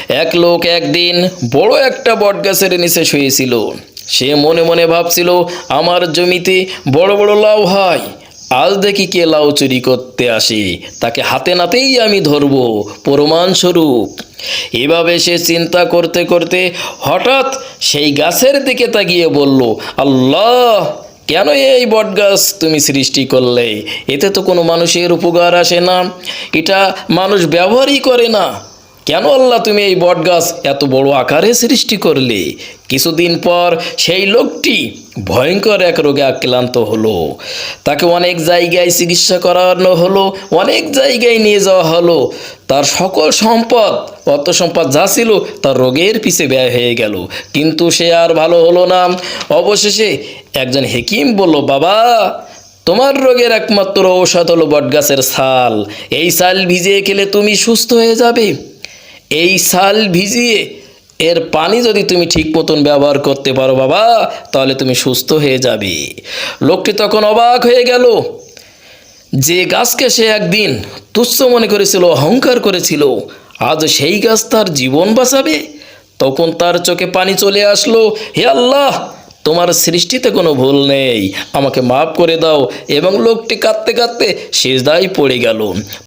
এক লোক একদিন বড় একটা বটগাছের নিচে শুয়েছিল। সে মনে মনে ভাবছিল, আমার জমিতে বড় বড় লাউ হয়, আজ দেখি কে লাউ চুরি করতে আসে, তাকে হাতে নাতেই আমি ধরব প্রমাণস্বরূপ। এভাবে সে চিন্তা করতে করতে হঠাৎ সেই গাছের দিকে তাকিয়ে বলল, আল্লাহ, কেন এই বটগাছ তুমি সৃষ্টি করলে? এতে তো কোনো মানুষের উপকার আসে না, এটা মানুষ ব্যবহারই করে না। কেন আল্লাহ তুমি এই বটগাছ এত বড় আকারে সৃষ্টি করলে? কিছুদিন পর সেই লোকটি ভয়ঙ্কর এক রোগে আক্রান্ত হলো। তাকে অনেক জায়গায় চিকিৎসা করানো হলো, অনেক জায়গায় নিয়ে যাওয়া হলো। তার সকল সম্পদ, অর্থ সম্পদ যা ছিল, তার রোগের পিছে ব্যয় হয়ে গেল, কিন্তু সে আর ভালো হলো না। অবশেষে একজন হেকিম বলল, বাবা, তোমার রোগের একমাত্র ঔষধ হলো বটগাছের ছাল। এই ছাল ভিজিয়ে খেলে তুমি সুস্থ হয়ে যাবে। এই ছাল ভিজিয়ে এর পানি যদি তুমি ঠিক মতন ব্যবহার করতে পারো বাবা, তাহলে তুমি সুস্থ হয়ে যাবে। লোকটি তখন অবাক হয়ে গেল। যে গাছকে সে একদিন তুচ্ছ মনে করেছিল, অহংকার করেছিল, আজ সেই গাছ তার জীবন বাঁচাবে। তখন তার চোখে পানি চলে আসলো। হে আল্লাহ, তোমার সৃষ্টিতে কোনো ভুল নেই, আমাকে মাফ করে দাও। এবং লোকটি কাঁদতে কাঁদতে সিজদায় পড়ে গেল।